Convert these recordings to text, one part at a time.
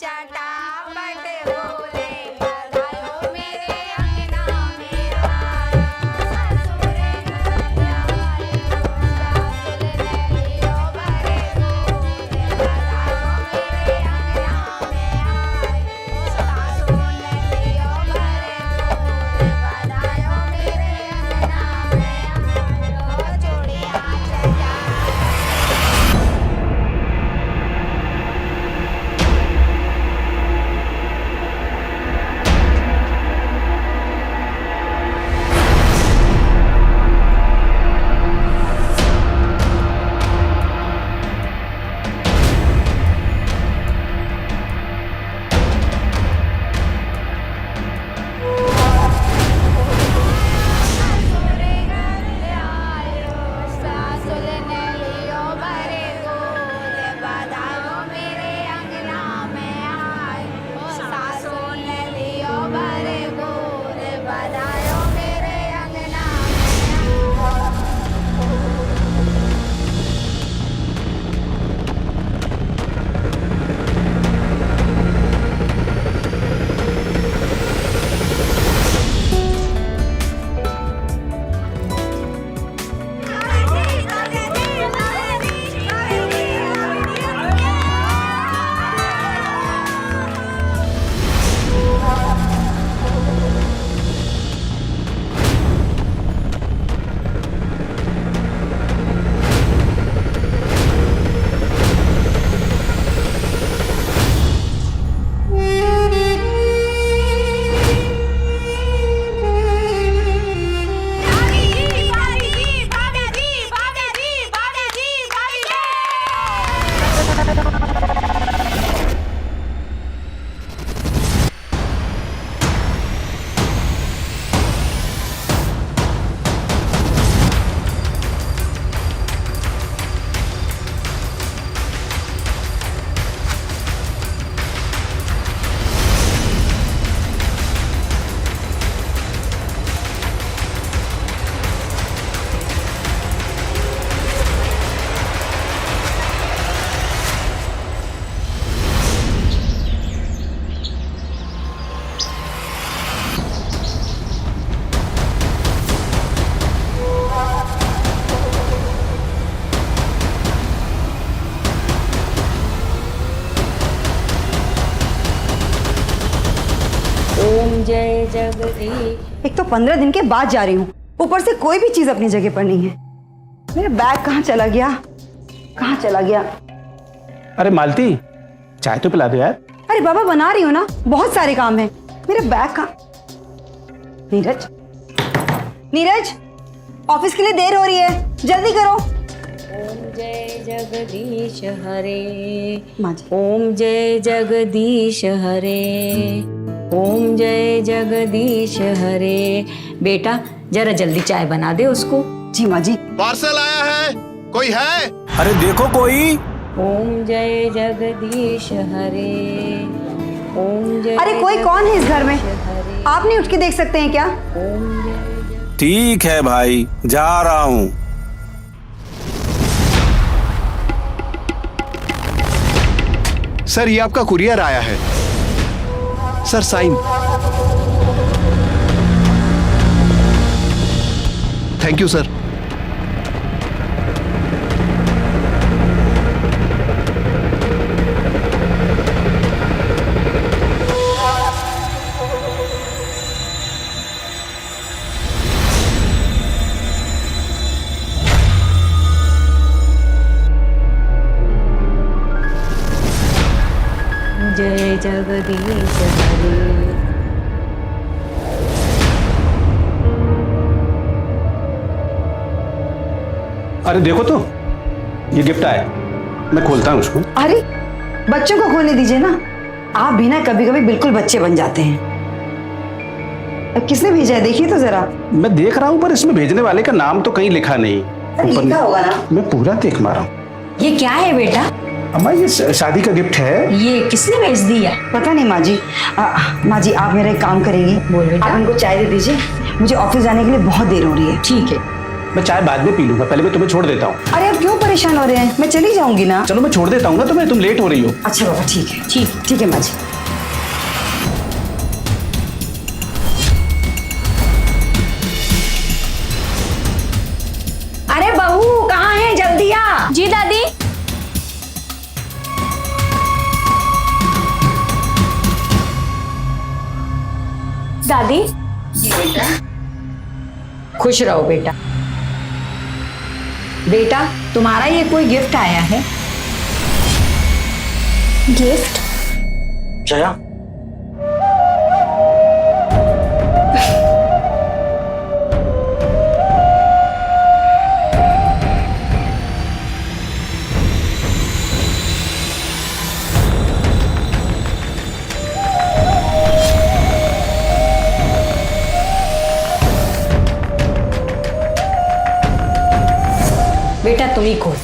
चटापट बोले बधाइयों मेरे अंगना में आए। ससुर घर आए सासुर ने लियो भरे बोले बधाइयों मेरे अंगना में आए। सासुर ने लियो भरे बोले बधाइयों मेरे अंगना में आए। चूड़ियाँ चटा सासुर ने लियो भरे बोले बधाइयों मेरे अंगना में आए। सासुर ने लियो भरे बोले बधाइयों मेरे अंगना में आए। ओम जय जगदीश। एक तो 15 दिन के बाद जा रही हूँ, ऊपर से कोई भी चीज अपनी जगह पर नहीं है। मेरा बैग कहाँ चला गया? कहाँ चला गया? अरे मालती, चाय तो पिला दो यार। अरे बाबा बना रही हूँ ना, बहुत सारे काम है। मेरा बैग कहाँ? नीरज, नीरज, ऑफिस के लिए देर हो रही है, जल्दी करो। ओम जय जगदीश हरे। माँ जी। ओम जय जगदीश हरे। ओम जय जगदीश हरे। बेटा जरा जल्दी चाय बना दे उसको। जी माँ जी। पार्सल आया है, कोई है? अरे देखो कोई। ओम जय जगदीश हरे। ओम जय। अरे कोई कौन है इस घर में? हरे। आप नहीं उठ के देख सकते हैं क्या? ओम जय। ठीक है भाई, जा रहा हूँ। सर ये आपका कुरियर आया है। Sir sign. Thank you sir. जय जगदीश हरे। अरे देखो तो, ये गिफ्ट आया, मैं खोलता हूँ उसको। अरे बच्चों को खोलने दीजिए ना, आप भी ना कभी कभी बिल्कुल बच्चे बन जाते हैं। अब किसने भेजा है देखिए तो जरा। मैं देख रहा हूँ पर इसमें भेजने वाले का नाम तो कहीं लिखा नहीं। ऊपर लिखा होगा ना। मैं पूरा देख मारा हूँ। ये क्या है बेटा? अम्मा ये शादी का गिफ्ट है। ये किसने भेज दिया? पता नहीं माँ जी। माँ जी आप मेरा एक काम करेंगी, बोल बेटा। आप इनको चाय दे दीजिए, मुझे ऑफिस जाने के लिए बहुत देर हो रही है। ठीक है। मैं चाय बाद में पी लूंगा, पहले मैं तुम्हें छोड़ देता हूँ। अरे अब क्यों परेशान हो रहे हैं? मैं चली जाऊंगी ना। चलो मैं छोड़ देता हूँ ना तुम्हें, तुम लेट हो रही हो। अच्छा बाबा ठीक है, ठीक है माँ जी। अरे बहू कहाँ है, जल्दी आ। जी दादी। दादी खुश रहो बेटा। बेटा तुम्हारा ये कोई गिफ्ट आया है। गिफ्ट? जया, बेटा तुम ही खोल।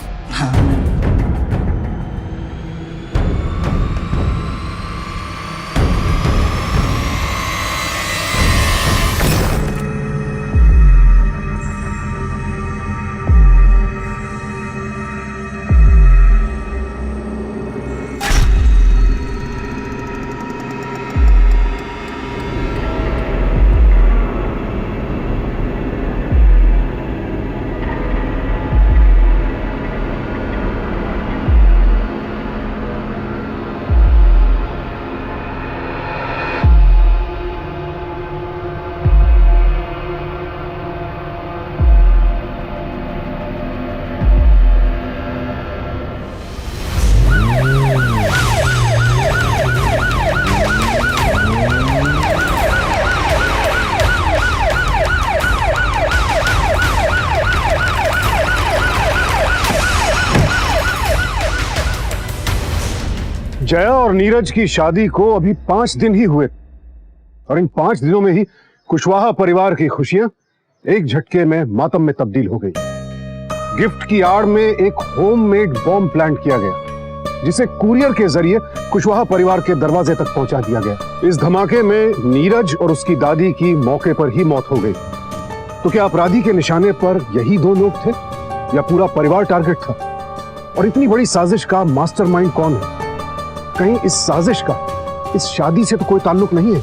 जया और नीरज की शादी को अभी 5 दिन ही हुए और इन 5 दिनों में ही कुशवाहा परिवार की खुशियां एक झटके में मातम में तब्दील हो गई। गिफ्ट की आड़ में एक होममेड बॉम्ब प्लांट किया गया जिसे कुरियर के जरिए कुशवाहा परिवार के दरवाजे तक पहुंचा दिया गया। इस धमाके में नीरज और उसकी दादी की मौके पर ही मौत हो गई। तो क्या अपराधी के निशाने पर यही 2 लोग थे या पूरा परिवार टारगेट था? और इतनी बड़ी साजिश का मास्टरमाइंड कौन है? कहीं इस साजिश का इस शादी से तो कोई ताल्लुक नहीं है?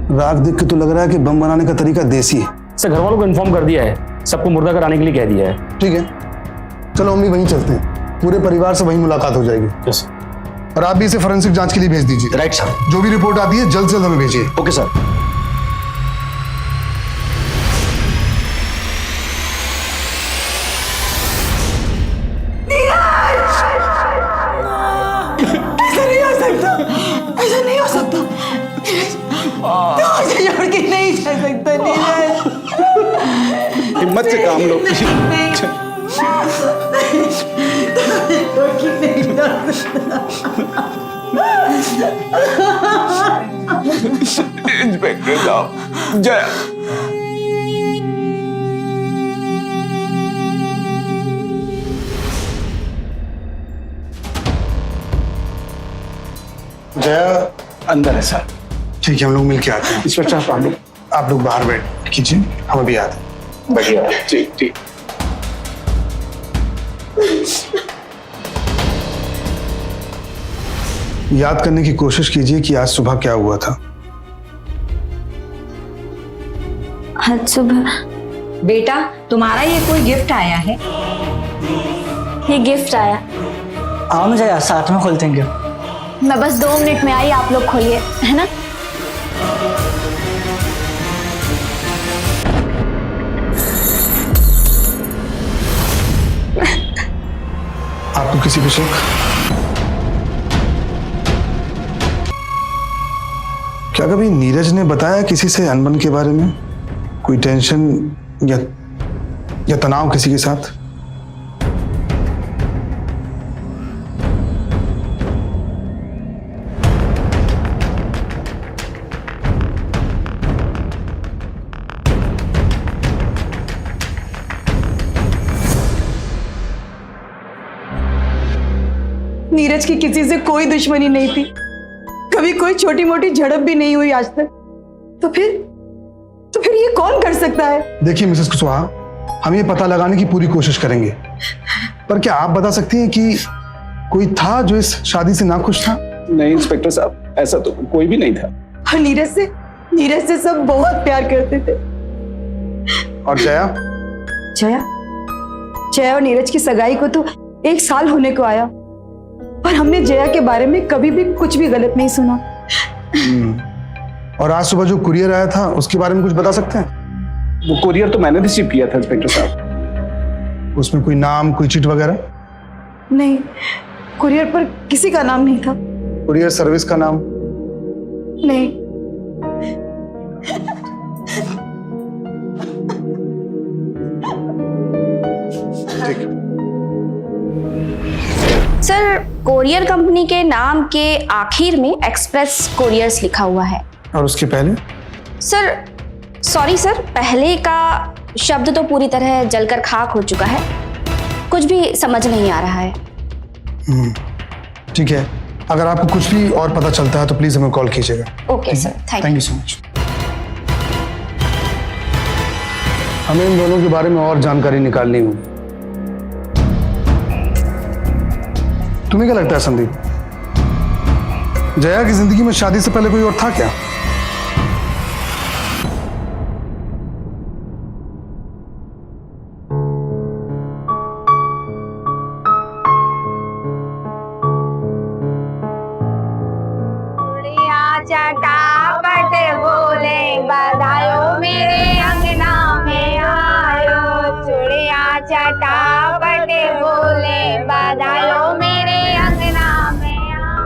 राख देख के तो लग रहा है कि बम बनाने का तरीका देसी है। सर घर वालों को इन्फॉर्म कर दिया है, सबको मुर्दा कराने के लिए कह दिया है। ठीक है, चलो हम भी वहीं चलते हैं, पूरे परिवार से वहीं मुलाकात हो जाएगी। यस और आप भी इसे फोरेंसिक जांच के लिए भेज दीजिए। Right sir. जो भी रिपोर्ट आती है जल्द से जल्द हमें भेजिए। Okay sir. ऐसा नहीं हो सकता। मुझे छोड़ के नहीं जा सकता नीरज। हिम्मत से काम लो। इंस्पेक्टर साहब, जया जया अंदर है सर। ठीक है, हम लोग मिल के आते हैं। इंस्पेक्टर साहब आप लोग बाहर बैठ कीजिए, हम अभी आते हैं। बढ़िया। ठीक ठीक। याद करने की कोशिश कीजिए कि आज सुबह क्या हुआ था। आज सुबह बेटा तुम्हारा ये कोई गिफ्ट आया है। ये गिफ्ट आया। आओ ना जया, साथ में खोलते हैं। मैं बस 2 मिनट में आई, आप लोग खोलिए, है ना? आपको किसी पे शक? क्या कभी नीरज ने बताया किसी से अनबन के बारे में? कोई टेंशन या तनाव किसी के साथ? नीरज की किसी से कोई दुश्मनी नहीं थी, कभी कोई छोटी मोटी झड़प भी नहीं हुई आज तक। तो फिर ये कौन कर सकता है? देखिए मिसेस कुशवाहा, हम ये पता लगाने की पूरी कोशिश करेंगे, पर क्या आप बता सकती हैं कि कोई था जो इस शादी से नाखुश था? नहीं इंस्पेक्टर साहब, ऐसा तो कोई भी नहीं था। और नीरज से सब बहुत प्यार करते थे। और जया? जया और नीरज की सगाई को तो 1 साल होने को आया, पर हमने जया के बारे में कभी भी कुछ भी गलत नहीं सुना। और आज सुबह जो कुरियर आया था उसके बारे में कुछ बता सकते हैं? वो कुरियर तो मैंने रिसीव किया था इंस्पेक्टर साहब। उसमें कोई नाम, कोई चिट वगैरह? नहीं, कुरियर पर किसी का नाम नहीं था। कुरियर सर्विस का नाम? नहीं। ठीक। सर, कोरियर कंपनी के नाम के आखिर में एक्सप्रेस कोरियर्स लिखा हुआ है। और उसके पहले? सर सॉरी सर, पहले का शब्द तो पूरी तरह जलकर खाक हो चुका है, कुछ भी समझ नहीं आ रहा है। ठीक है, अगर आपको कुछ भी और पता चलता है तो प्लीज हमें कॉल कीजिएगा। Okay sir, thank you so much. हमें इन दोनों के बारे में और जानकारी निकालनी होगी। तुम्हें क्या लगता है संदीप, जया की जिंदगी में शादी से पहले कोई और था क्या? चटापट बोले बधाई मेरे अंगना में आयो, चूड़िया चटापट बोले बधाई मेरे अंगना में आयो।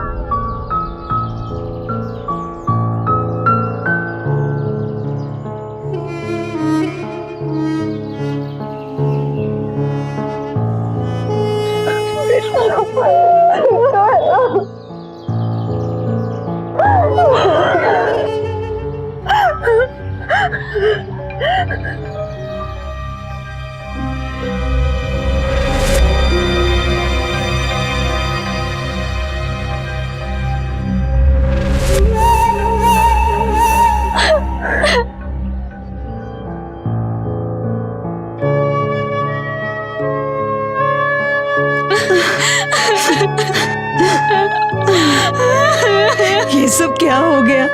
ये सब क्या हो गया?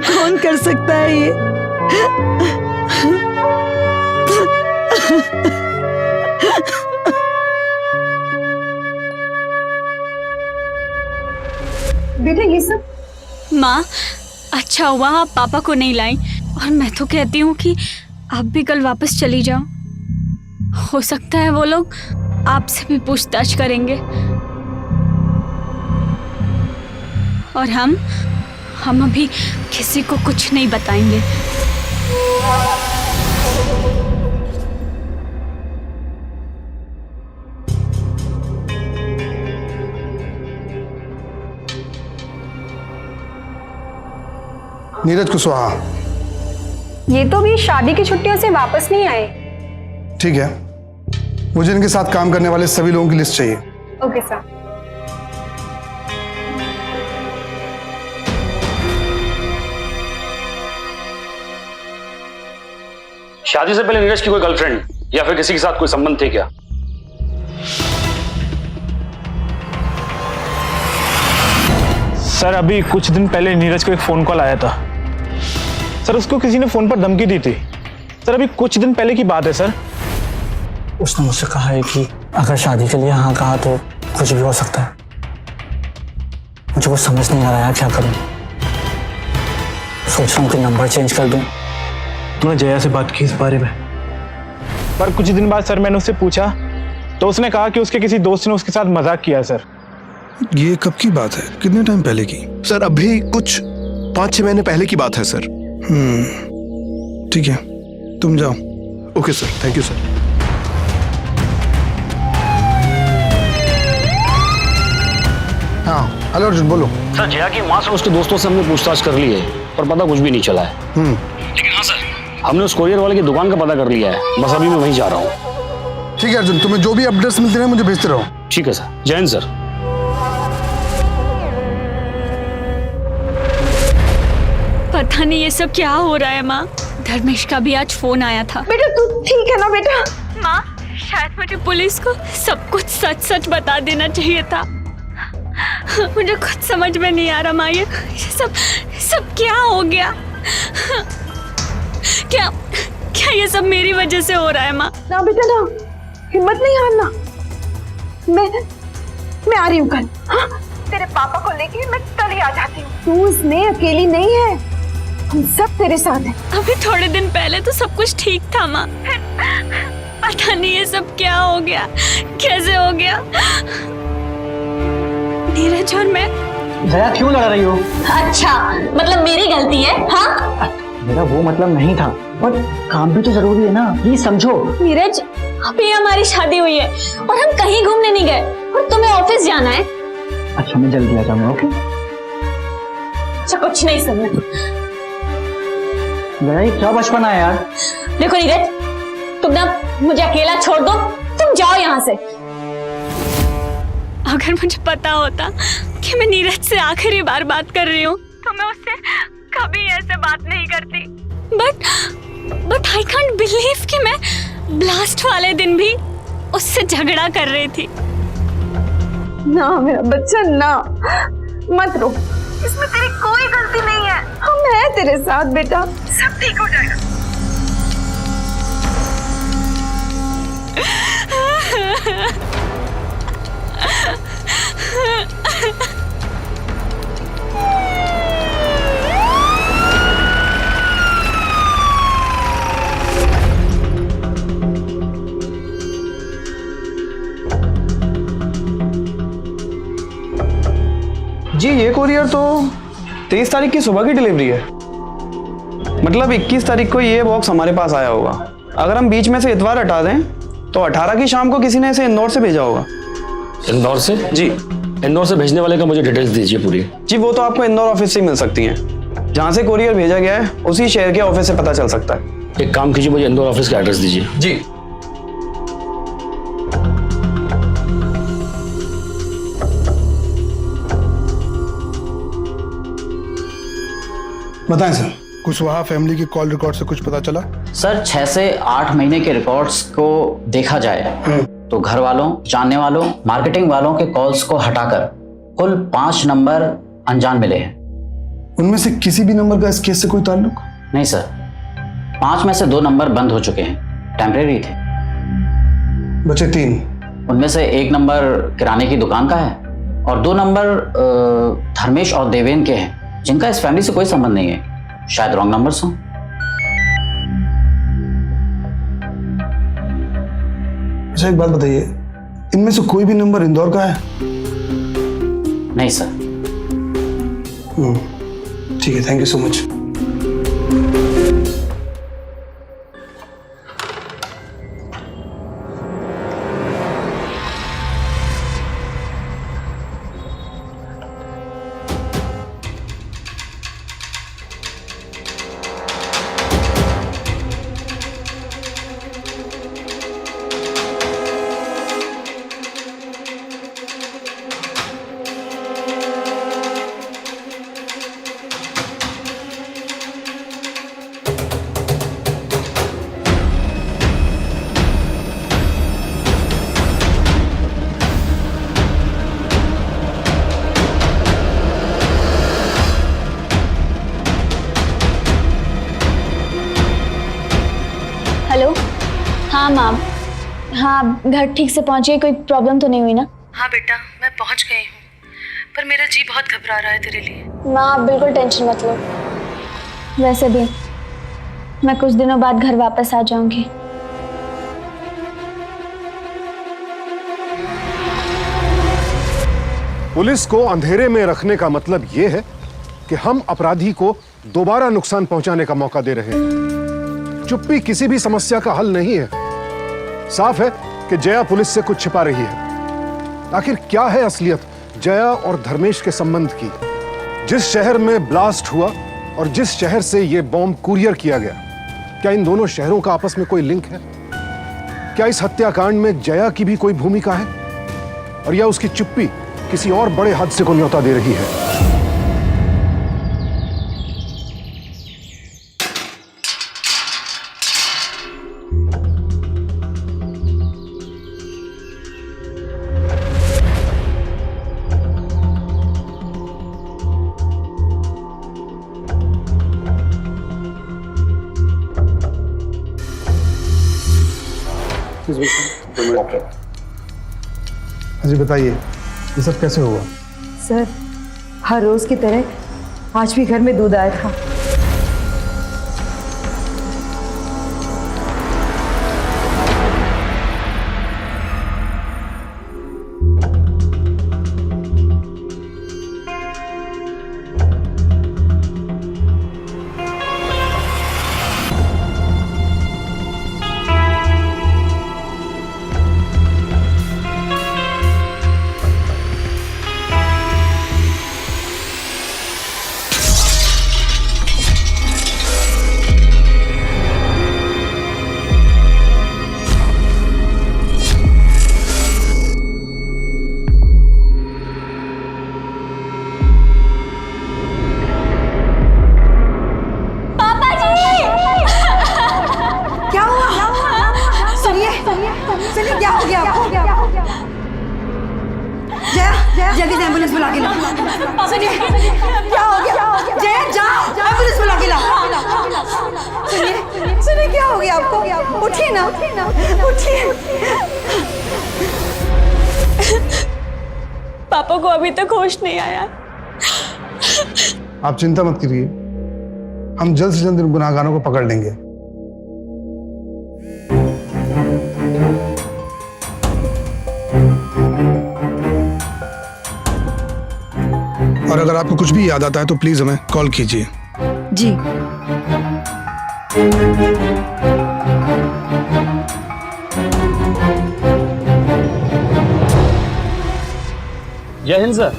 कौन कर सकता है ये? बेटा ये सब? माँ, अच्छा हुआ आप पापा को नहीं लाई, और मैं तो कहती हूँ कि आप भी कल वापस चली जाओ। हो सकता है वो लोग आपसे भी पूछताछ करेंगे, और हम अभी किसी को कुछ नहीं बताएंगे। नीरज कुशवाहा। ये तो भी शादी की छुट्टियों से वापस नहीं आए। ठीक है, मुझे इनके साथ काम करने वाले सभी लोगों की लिस्ट चाहिए। Okay sir. शादी से पहले नीरज की कोई गर्लफ्रेंड या फिर किसी के साथ कोई संबंध थे क्या? सर अभी कुछ दिन पहले नीरज को एक फोन कॉल आया था सर, उसको किसी ने फोन पर धमकी दी थी सर। अभी कुछ दिन पहले की बात है सर। उसने मुझसे कहा है कि अगर शादी के लिए हाँ कहा तो कुछ भी हो सकता है। मुझे कुछ समझ नहीं आ रहा है क्या करूं। सोच रहा हूँ कि नंबर चेंज कर दूं। तूने जया से बात की इस बारे में? पर कुछ दिन बाद सर मैंने उससे पूछा तो उसने कहा कि उसके किसी दोस्त ने उसके साथ मजाक किया सर। ये कब की बात है, कितने टाइम पहले की? सर अभी कुछ 5-6 महीने पहले की बात है सर। ठीक है, तुम जाओ। Okay sir, thank you sir. हाँ हेलो अर्जुन, बोलो। सर जया की माँ से उसके दोस्तों से हमने पूछताछ कर ली है पर पता कुछ भी नहीं चला है। लेकिन हाँ सर, हमने उस कोरियर वाले की दुकान का पता कर लिया है। बस अभी मैं वहीं जा रहा हूँ। ठीक है अर्जुन, तुम्हें जो भी अपडेट्स मिलते हैं मुझे भेजते रहो। ठीक है सर, जय हिंद सर। पता नहीं ये सब क्या हो रहा है माँ। धर्मेश का भी आज फोन आया था। बेटा तू ठीक है ना बेटा? माँ शायद मुझे पुलिस को सब कुछ सच सच बता देना चाहिए था। मुझे खुद समझ में नहीं आ रहा माँ, ये सब क्या हो गया? क्या ये सब मेरी वजह से हो रहा है माँ? ना बेटा ना, हिम्मत नहीं हारना। मैं आ रही हूँ कल। हाँ, तेरे पापा को लेके मैं कल ही आ जाती हूँ। तू इसमें अकेली नहीं है, हम सब तेरे साथ हैं। अभी थोड़े दिन पहले तो सब कुछ ठीक था माँ, पता नहीं ये सब क्या हो गया, कैसे हो गया। नीरज और मैं। जया क्यों लड़ रही हो? अच्छा मतलब मेरी गलती है? हाँ मेरा वो मतलब नहीं था, पर काम भी तो जरूरी है ना, प्लीज समझो। नीरज अभी हमारी शादी हुई है और हम कहीं घूमने नहीं गए और तुम्हें ऑफिस जाना है। अच्छा मैं जल्दी आ जाऊंगा। ओके अच्छा कुछ नहीं सुनना। जया ये क्या बचपना है यार। देखो नीरज, तुम ना मुझे अकेला छोड़ दो, तुम जाओ यहाँ से। अगर मुझे पता होता कि मैं नीरज से आखिरी बार बात कर रही हूँ तो मैं उससे कभी ऐसे बात नहीं करती। बट आई कांट बिलीव कि मैं ब्लास्ट वाले दिन भी उससे झगड़ा कर रही थी। ना मेरा बच्चा ना, मत रो, इसमें तेरी कोई गलती नहीं है। हम हैं तेरे साथ बेटा, सब ठीक हो जाएगा। जी ये कोरियर तो 23 तारीख की सुबह की डिलीवरी है। मतलब 21 तारीख को ये बॉक्स हमारे पास आया होगा। अगर हम बीच में से इतवार हटा दें तो 18 की शाम को किसी ने इसे इंदौर से भेजा होगा। इंदौर से? जी, इंदौर से भेजने वाले का मुझे डिटेल्स दीजिए पूरी। जी वो तो आपको इंदौर ऑफिस से ही मिल सकती हैं। जहाँ से कोरियर भेजा गया है उसी शहर के ऑफिस से पता चल सकता है। एक काम कीजिए, मुझे इंदौर ऑफिस का एड्रेस दीजिए। जी बताएं सर, कुशवाहा फैमिली की कॉल रिकॉर्ड से कुछ पता चला? सर 6 से 8 महीने के रिकॉर्ड्स को देखा जाए तो घर वालों, जानने वालों, मार्केटिंग वालों के कॉल्स को हटाकर कुल 5 नंबर अनजान मिले हैं। उनमें से किसी भी नंबर का इस केस से कोई ताल्लुक? नहीं सर, 5 में से 2 नंबर बंद हो चुके हैं, टेम्परेरी थे। बचे 3। उनमें से 1 नंबर किराने की दुकान का है और 2 नंबर धर्मेश और देवेन के हैं, जिनका इस फैमिली से कोई संबंध नहीं है। शायद रॉन्ग नंबर्स हों। अच्छा एक बात बताइए, इनमें से कोई भी नंबर इंदौर का है? नहीं सर। ठीक है, thank you so much. Hello, हाँ मैम, हाँ घर ठीक से पहुंची, कोई प्रॉब्लम तो नहीं हुई ना? हाँ बेटा, मैं पहुंच गई हूँ, पर मेरा जी बहुत घबरा रहा है तेरे लिए। माँ आप बिल्कुल टेंशन मत लो, वैसे भी मैं कुछ दिनों बाद घर वापस आ जाऊंगी। पुलिस को अंधेरे में रखने का मतलब यह है कि हम अपराधी को दोबारा नुकसान पहुंचाने का मौका दे रहे हैं। चुप्पी किसी भी समस्या का हल नहीं है। साफ है कि जया पुलिस से कुछ छिपा रही है। आखिर क्या है असलियत जया और धर्मेश के संबंध की? जिस शहर में ब्लास्ट हुआ और जिस शहर से यह बॉम्ब कुरियर किया गया, क्या इन दोनों शहरों का आपस में कोई लिंक है? क्या इस हत्याकांड में जया की भी कोई भूमिका है? और या उसकी चुप्पी किसी और बड़े हादसे को न्योता दे रही है? जी बताइए, ये सब कैसे हुआ? सर, हर रोज की तरह आज भी घर में दूध आया था। जल्दी एम्बुलेंस बुला के लाओ। सुनिए, क्या हो गया? जया, जाओ एम्बुलेंस बुला के लाओ। सुनिए, क्या हो गया आपको? उठिए ना, उठिए। पापा को अभी तक होश नहीं आया। आप चिंता मत करिए, हम जल्द से जल्द इन गुनाहगारों को पकड़ लेंगे। और अगर आपको कुछ भी याद आता है तो प्लीज हमें कॉल कीजिए। जी। जय हिंद सर।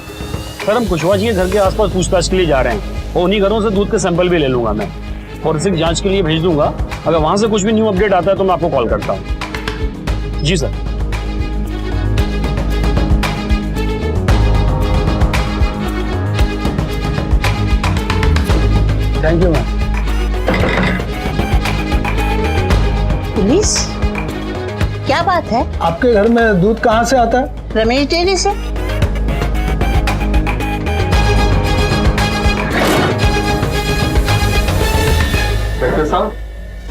सर, हम कुशवाहा जी के घर के आसपास पूछताछ के लिए जा रहे हैं और उन्हीं घरों से दूध के सैंपल भी ले लूंगा मैं और इसे जांच के लिए भेज दूंगा। अगर वहां से कुछ भी न्यू अपडेट आता है तो मैं आपको कॉल करता हूँ। जी sir. Thank you ma'am. Police? क्या बात है? आपके घर में दूध कहाँ से आता है? रमेश डेयरी से। डॉक्टर साहब,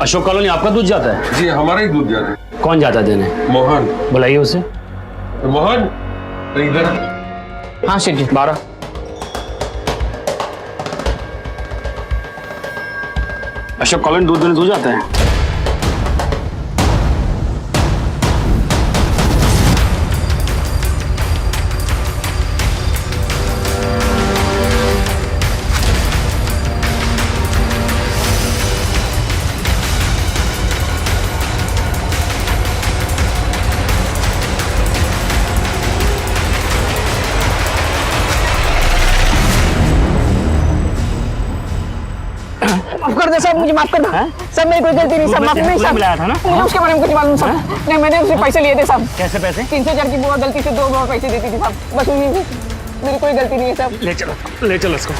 अशोक कॉलोनी आपका दूध जाता है? जी, हमारा ही दूध जाता है। कौन जाता है देने? मोहन। बुलाइए उसे। मोहन इधर। हाँ शेठ जी। 12। अशोक कॉलोनी दूध देने दूध जाता है? कर दे साहब, मुझे माफ कर दो। सब मेरी कोई गलती नहीं, सब माफी नहीं साहब। मिलाया था ना? मुझे उसके बारे में कुछ मालूम साहब। नहीं, मैंने उससे पैसे लिए थे साहब। कैसे पैसे? 300,000 की बुआ गलती से 2 बार पैसे देती थी साहब। बस उन्हीं से, मेरी कोई गलती नहीं है साहब। ले चलो इसको।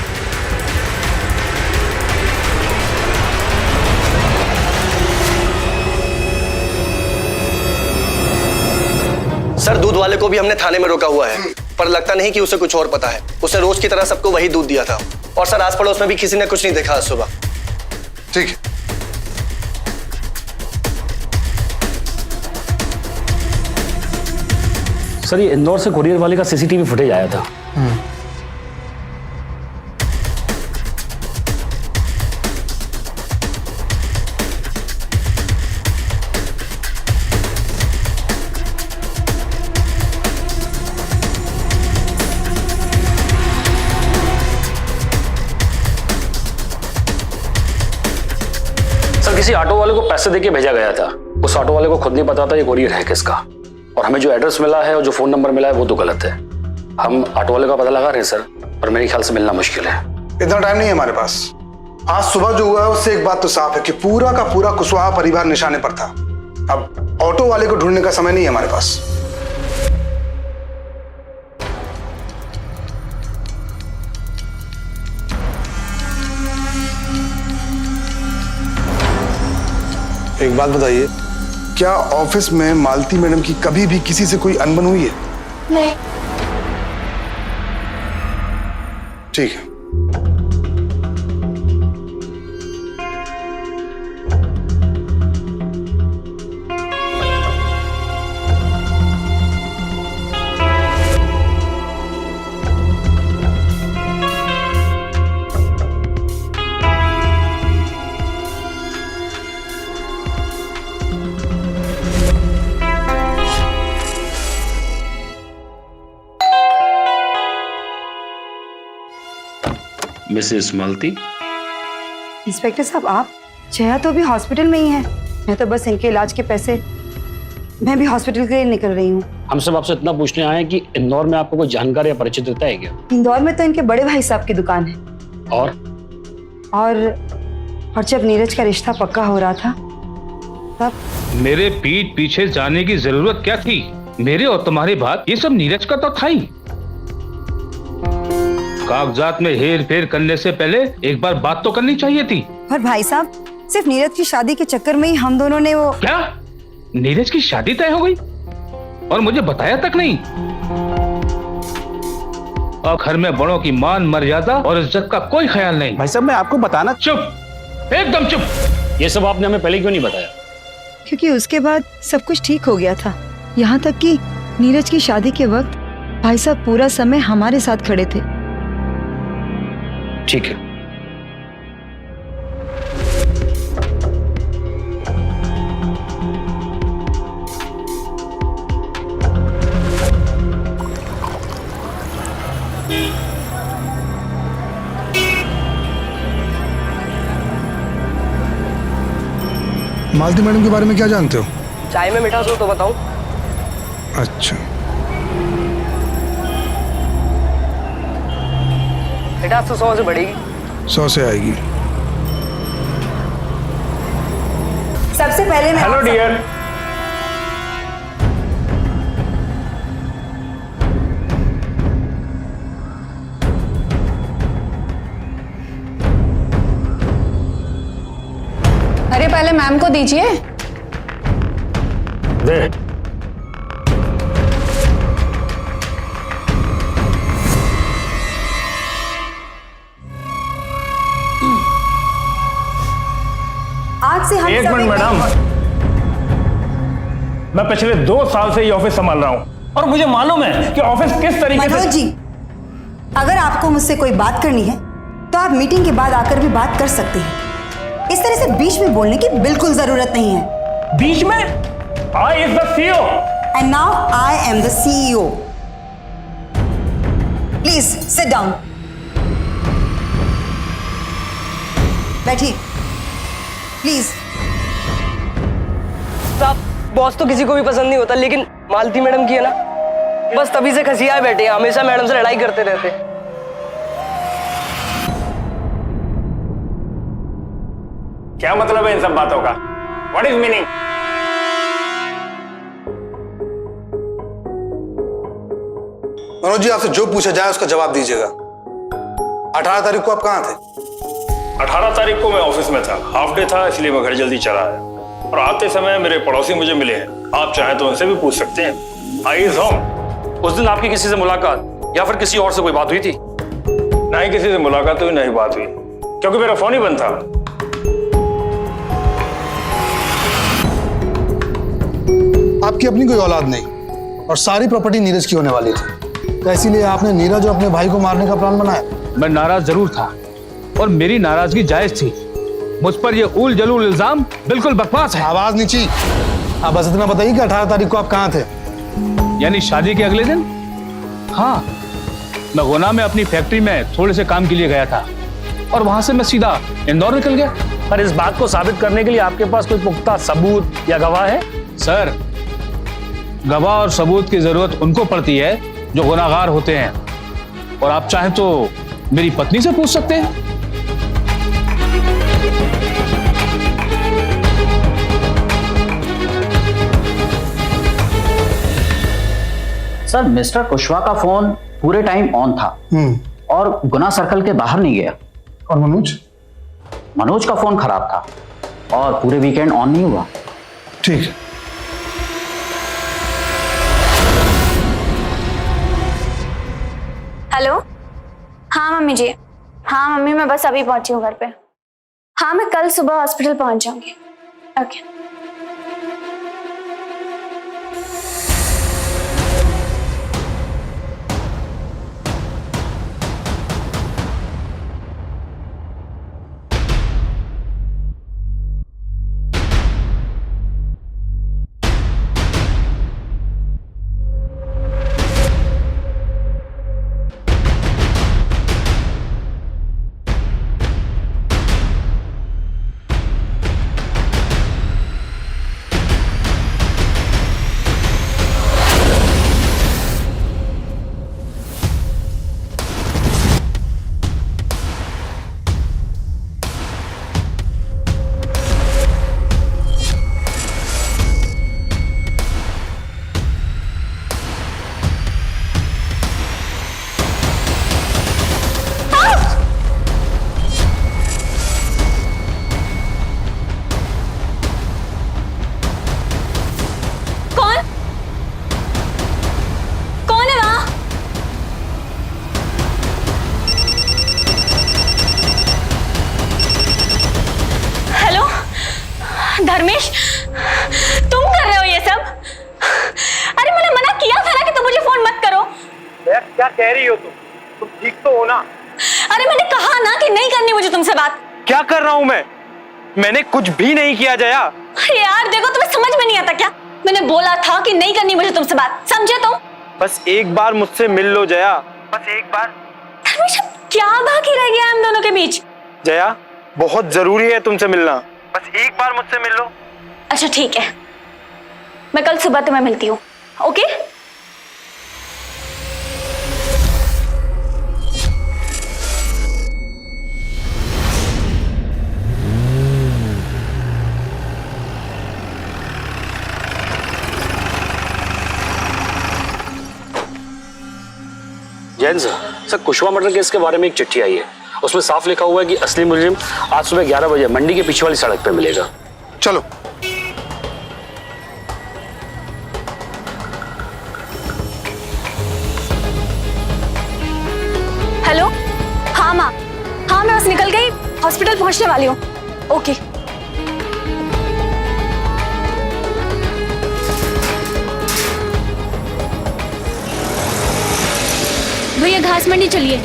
सर, दूध वाले को भी हमने थाने में रोका हुआ है, पर लगता नहीं कि उसे कुछ और पता है। उसने रोज की तरह सबको वही दूध दिया था और सर आस पड़ोस में भी किसी ने कुछ नहीं देखा आज सुबह। ठीक है। सर, ये इंदौर से कुरियर वाले का सीसीटीवी फुटेज आया था। किसी ऑटो वाले को पैसे देके भेजा गया था। उस ऑटो वाले को खुद नहीं पता था ये कोरियर है किसका, और हमें जो एड्रेस मिला है और जो फोन नंबर मिला है वो तो गलत है। हम ऑटो वाले का पता लगा रहे हैं सर, पर मेरे ख्याल से मिलना मुश्किल है। इतना टाइम नहीं है हमारे पास। आज सुबह जो हुआ है उससे एक बात तो साफ है कि पूरा का पूरा कुशवाहा परिवार निशाने पर था। अब ऑटो वाले को ढूंढने का समय नहीं है हमारे पास। एक बात बताइए, क्या ऑफिस में मालती मैडम की कभी भी किसी से कोई अनबन हुई है? नहीं। ठीक है। मिसेस मालती। इंस्पेक्टर साहब, आप? जया तो अभी हॉस्पिटल में ही है। मैं तो बस इनके इलाज के पैसे, मैं भी हॉस्पिटल के लिए निकल रही हूँ। हम सब आपसे इतना पूछने आए हैं कि इंदौर में आपको कोई जानकार या परिचित रहता है क्या? इंदौर में तो इनके बड़े भाई साहब की दुकान है। और जब नीरज का रिश्ता पक्का हो रहा था तब मेरे पीठ पीछे जाने की जरूरत क्या थी? मेरे और तुम्हारे बात ये सब नीरज का तो था ही। कागजात में हेर फेर करने से पहले एक बार बात तो करनी चाहिए थी। और भाई साहब, सिर्फ नीरज की शादी के चक्कर में ही हम दोनों ने वो... क्या? नीरज की शादी तय हो गई और मुझे बताया तक नहीं? और घर में बड़ों की मान मर्यादा और इज्जत का कोई ख्याल नहीं। भाई साहब, मैं आपको बताना... चुप, एकदम चुप। ये सब आपने हमें पहले क्यों नहीं बताया? क्योंकि उसके बाद सब कुछ ठीक हो गया था। यहाँ तक कि नीरज की शादी के वक्त भाई साहब पूरा समय हमारे साथ खड़े थे। ठीक है। मालती मैडम के बारे में क्या जानते हो? चाय में मिठास हो तो बताऊं? अच्छा। मिठास तो 100 से बढ़ेगी। 100 से आएगी। सबसे पहले मैं... हेलो डियर। अरे पहले मैम को दीजिए। दे। आज से हम एक सब मिनट मैडम, मैं पिछले 2 साल से ये ऑफिस संभाल रहा हूं और मुझे मालूम है कि ऑफिस किस तरीके मनोज से... जी, अगर आपको मुझसे कोई बात करनी है तो आप मीटिंग के बाद आकर भी बात कर सकते हैं। इस तरह से बीच में बोलने की बिल्कुल जरूरत नहीं है। बीच में? I is the CEO and now I am the CEO. Please sit down. बैठिए प्लीज। साहब, बॉस तो किसी को भी पसंद नहीं होता, लेकिन मालती मैडम की है ना, बस तभी से खसियाए बैठे हैं। हमेशा मैडम से लड़ाई करते रहते। क्या मतलब है इन सब बातों का? What is meaning? Manoj ji, आपसे जो पूछा जाए उसका जवाब दीजिएगा। 18 तारीख को आप कहाँ थे? 18 तारीख को मैं ऑफिस में था। हाफ डे था, इसलिए मैं घर जल्दी चला आया और आते समय मेरे पड़ोसी मुझे मिले हैं। आप चाहें तो उनसे भी पूछ सकते हैं। I is home. उस दिन आपकी किसी से मुलाकात या फिर किसी और से कोई बात हुई थी? ना ही किसी से मुलाकात हुई, ना ही बात हुई, क्योंकि मेरा फोन ही बंद था। आपकी अपनी कोई औलाद नहीं और सारी प्रॉपर्टी नीरज की होने वाली थी, तो इसीलिए आपने नीरज और अपने भाई को मारने का प्लान बनाया? मैं नाराज जरूर था और मेरी नाराजगी जायज थी। मुझ पर ये उल जलूल इल्जाम बिल्कुल बकवास है। आवाज नीची। आप बस इतना बताइए कि 18 तारीख को आप कहाँ थे? यानी शादी के अगले दिन? हाँ, मैं गुना में अपनी फैक्ट्री में थोड़े से काम के लिए गया था और वहां से मैं सीधा इंदौर निकल गया। पर इस बात को साबित करने के लिए आपके पास कोई पुख्ता सबूत या गवाह है? सर, गवाह और सबूत की जरूरत उनको पड़ती है जो गुनाहगार होते हैं, और आप चाहें तो मेरी पत्नी से पूछ सकते हैं। सर, मिस्टर कुशवाहा का फोन पूरे टाइम ऑन था और गुना सर्कल के बाहर नहीं गया। और मनोज? मनोज का फोन खराब था और पूरे वीकेंड ऑन नहीं हुआ। ठीक है। हेलो। हाँ मम्मी जी। हाँ मम्मी, मैं बस अभी पहुंची हूँ घर पे। हाँ, मैं कल सुबह हॉस्पिटल पहुंच जाऊंगी। ओके। धर्मेश, तुम कर रहे हो ये सब? अरे मैंने मना किया था ना कि तुम मुझे फोन मत करो। क्या कह रही हो तुम ठीक तो हो ना? अरे मैंने कहा ना कि नहीं करनी मुझे तुमसे बात। क्या कर रहा हूँ मैंने कुछ भी नहीं किया जया। यार देखो, तुम्हें समझ में नहीं आता क्या? मैंने बोला था कि नहीं करनी मुझे तुमसे बात, समझे तुम? बस एक बार मुझसे मिल लो जया, बस एक बार। धर्मेश, क्या बाकी रह गया हम दोनों के बीच? जया, बहुत जरूरी है तुमसे मिलना, बस एक बार मुझसे मिल लो। अच्छा ठीक है, मैं कल सुबह तुम्हें मिलती हूँ। Okay? Jain sir, Kushwaha murder case के बारे में एक चिट्ठी आई है। उसमें साफ लिखा हुआ है कि असली मुलजिम आज सुबह 11 बजे मंडी के पीछे वाली सड़क पे मिलेगा। चलो। हेलो। हाँ माँ, हाँ मैं बस निकल गई, हॉस्पिटल पहुंचने वाली हूँ। ओके। भैया घास मंडी चलिए।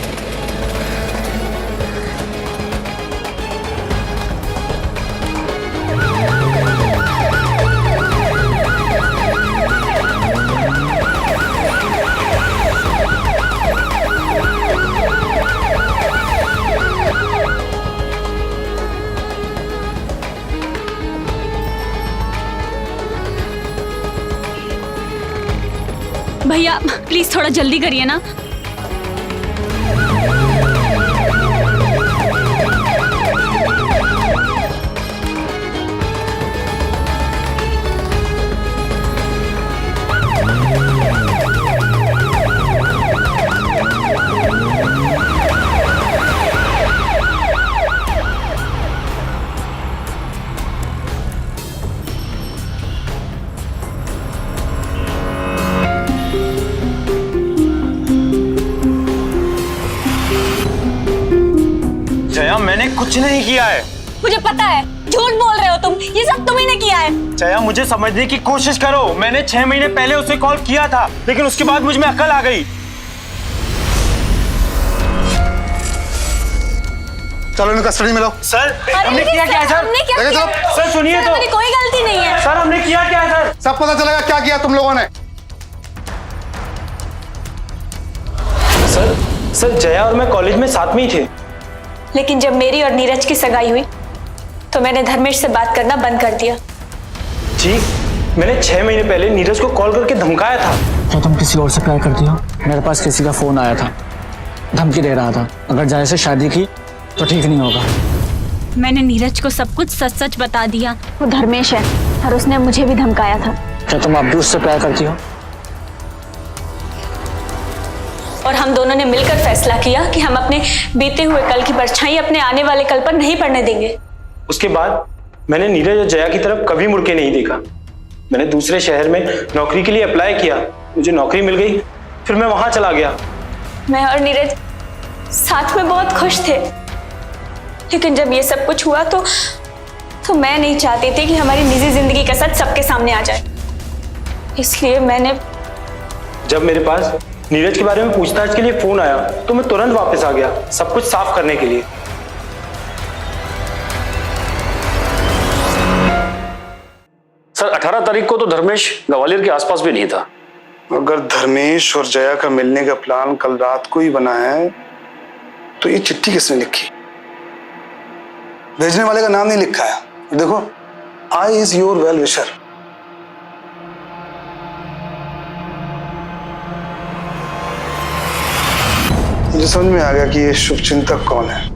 भैया प्लीज थोड़ा जल्दी करिए ना। जया, मैंने कुछ नहीं किया है। मुझे पता है, झूठ बोल रहे हो तुम, ये सब तुम्ही ने किया है। जया, मुझे समझने की कोशिश करो। मैंने 6 महीने पहले उसे कॉल किया था, लेकिन उसके बाद मुझ में अकल आ गई। चलो इन्हें कस्टडी में लो। सर, हमने किया क्या सर? सर सुनिए तो। मेरी कोई गलती नहीं है। सर हमने किया क्या सर? सब पता चलेगा क्या किया तुम लोगों ने। सर जया और मैं कॉलेज में साथ में ही थे। लेकिन जब मेरी और नीरज की सगाई हुई तो मैंने धर्मेश से बात करना बंद कर दिया। जी, मैंने 6 महीने पहले नीरज को कॉल करके धमकाया था। क्या तुम किसी और से प्यार करती हो? मेरे पास किसी का फोन आया था, धमकी दे रहा था अगर जय से शादी की तो ठीक नहीं होगा। मैंने नीरज को सब कुछ सच सच बता दिया। वो धर्मेश है और उसने मुझे भी धमकाया था। क्या तुम अब भी उससे प्यार करती हो? और हम दोनों ने मिलकर फैसला किया कि हम अपने बीते हुए कल की परछाई अपने आने वाले कल पर नहीं पड़ने देंगे। उसके बाद मैंने नीरज और जया की तरफ कभी मुड़ के नहीं देखा। मैंने दूसरे शहर में नौकरी के लिए अप्लाई किया, मुझे नौकरी मिल गई, फिर मैं वहां चला गया। मैं और नीरज साथ में बहुत खुश थे, लेकिन जब ये सब कुछ हुआ तो मैं नहीं चाहती थी कि हमारी निजी जिंदगी का सच सबके सामने आ जाए। इसलिए मैंने जब मेरे पास नीरज के बारे में पूछताछ के लिए फोन आया तो मैं तुरंत वापस आ गया, सब कुछ साफ करने के लिए। सर 18 तारीख को तो धर्मेश ग्वालियर के आसपास भी नहीं था। अगर धर्मेश और जया का मिलने का प्लान कल रात को ही बना है तो ये चिट्ठी किसने लिखी? भेजने वाले का नाम नहीं लिखा है। देखो, I is your well wisher. मुझे समझ में आ गया कि ये शुभचिंतक कौन है।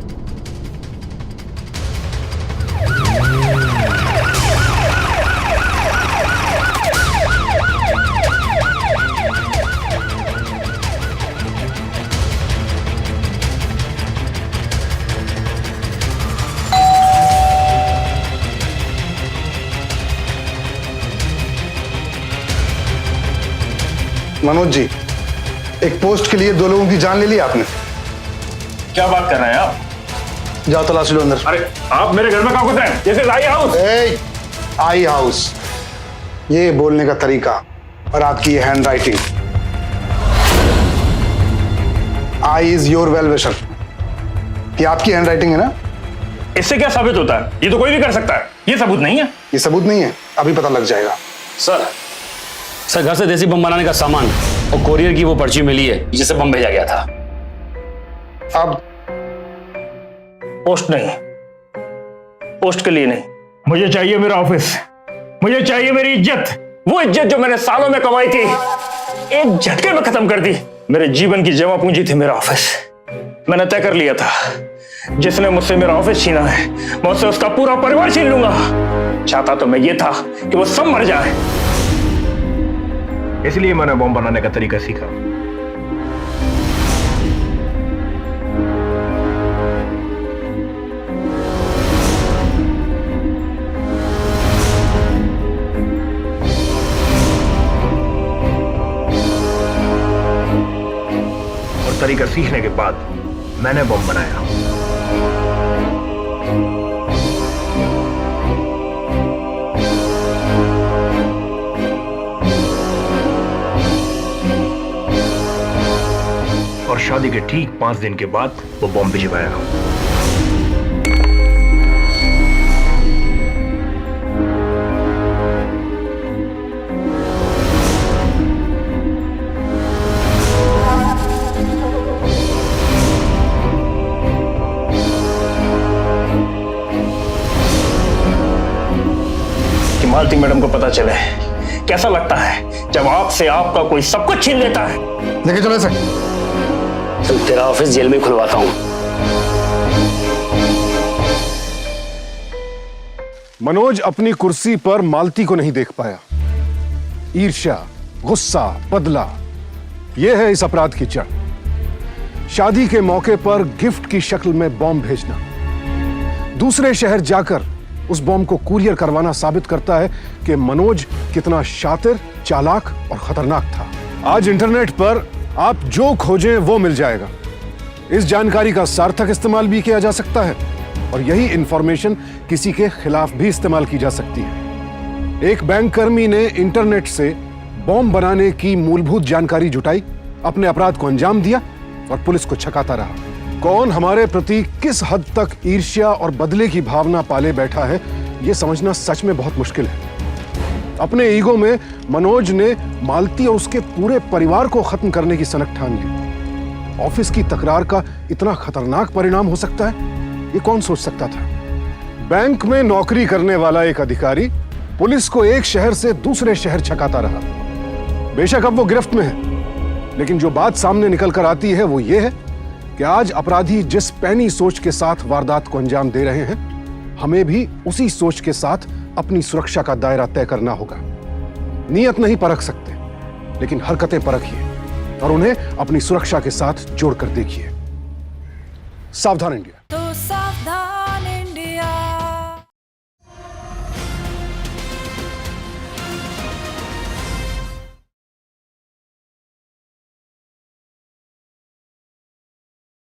मनोज जी, एक पोस्ट के लिए 2 लोगों की जान ले ली आपने। क्या बात कर रहे हैं आप? जाओ तलाश लो अंदर। अरे आप मेरे घर में कहाँ घुस रहे हैं? This is I house. I house, ये बोलने का तरीका और आपकी ये hand writing. I is your well wisher, ये आपकी हैंड राइटिंग है ना? इससे क्या साबित होता है? ये तो कोई भी कर सकता है, ये सबूत नहीं है। ये सबूत नहीं है, अभी पता लग जाएगा। सर घर से देसी बम बनाने का सामान और कोरियर की वो पर्ची मिली है जिससे बम भेजा गया था। अब पोस्ट नहीं, पोस्ट के लिए नहीं, मुझे चाहिए मेरा ऑफिस, मुझे चाहिए मेरी इज्जत, वो इज्जत जो मैंने सालों में कमाई थी, एक झटके में खत्म कर दी। मेरे जीवन की जमा पूंजी थी मेरा ऑफिस। मैंने तय कर लिया था, जिसने मुझसे मेरा ऑफिस छीना है मैं उससे उसका पूरा परिवार छीन लूंगा। चाहता तो मैं ये था कि वो सब मर जाए, इसलिए मैंने बम बनाने का तरीका सीखा। और तरीका सीखने के बाद मैंने बम बनाया। और शादी के ठीक 5 दिन के बाद वो बम भिजवाया। कि मालती मैडम को पता चले कैसा लगता है जब आपसे आपका कोई सब कुछ छीन लेता है। लेके चलो इसे। तो तेरा ऑफिस जेल में खुलवाता हूं। मनोज अपनी कुर्सी पर मालती को नहीं देख पाया। ईर्ष्या, गुस्सा, बदला, यह है इस अपराध की जड़। शादी के मौके पर गिफ्ट की शक्ल में बॉम्ब भेजना, दूसरे शहर जाकर उस बॉम्ब को कुरियर करवाना साबित करता है कि मनोज कितना शातिर, चालाक और खतरनाक था। आज इंटरनेट पर आप जो खोजें वो मिल जाएगा। इस जानकारी का सार्थक इस्तेमाल भी किया जा सकता है और यही इंफॉर्मेशन किसी के खिलाफ भी इस्तेमाल की जा सकती है। एक बैंक कर्मी ने इंटरनेट से बॉम्ब बनाने की मूलभूत जानकारी जुटाई, अपने अपराध को अंजाम दिया और पुलिस को छकाता रहा। कौन हमारे प्रति किस हद तक ईर्ष्या और बदले की भावना पाले बैठा है, यह समझना सच में बहुत मुश्किल है। अपने ईगो में मनोज ने मालती और उसके पूरे परिवार को खत्म करने की सनक ठान ली। ऑफिस की तकरार का इतना खतरनाक परिणाम हो सकता है, ये कौन सोच सकता था? बैंक में नौकरी करने वाला एक अधिकारी पुलिस को एक शहर से दूसरे शहर छकाता रहा। बेशक अब वो गिरफ्त में है, लेकिन जो बात सामने निकल कर आती है वो ये है कि आज अपराधी जिस पैनी सोच के साथ वारदात को अंजाम दे रहे हैं, हमें भी उसी सोच के साथ अपनी सुरक्षा का दायरा तय करना होगा। नीयत नहीं परख सकते, लेकिन हरकतें परखिए और उन्हें अपनी सुरक्षा के साथ जोड़कर देखिए। सावधान इंडिया।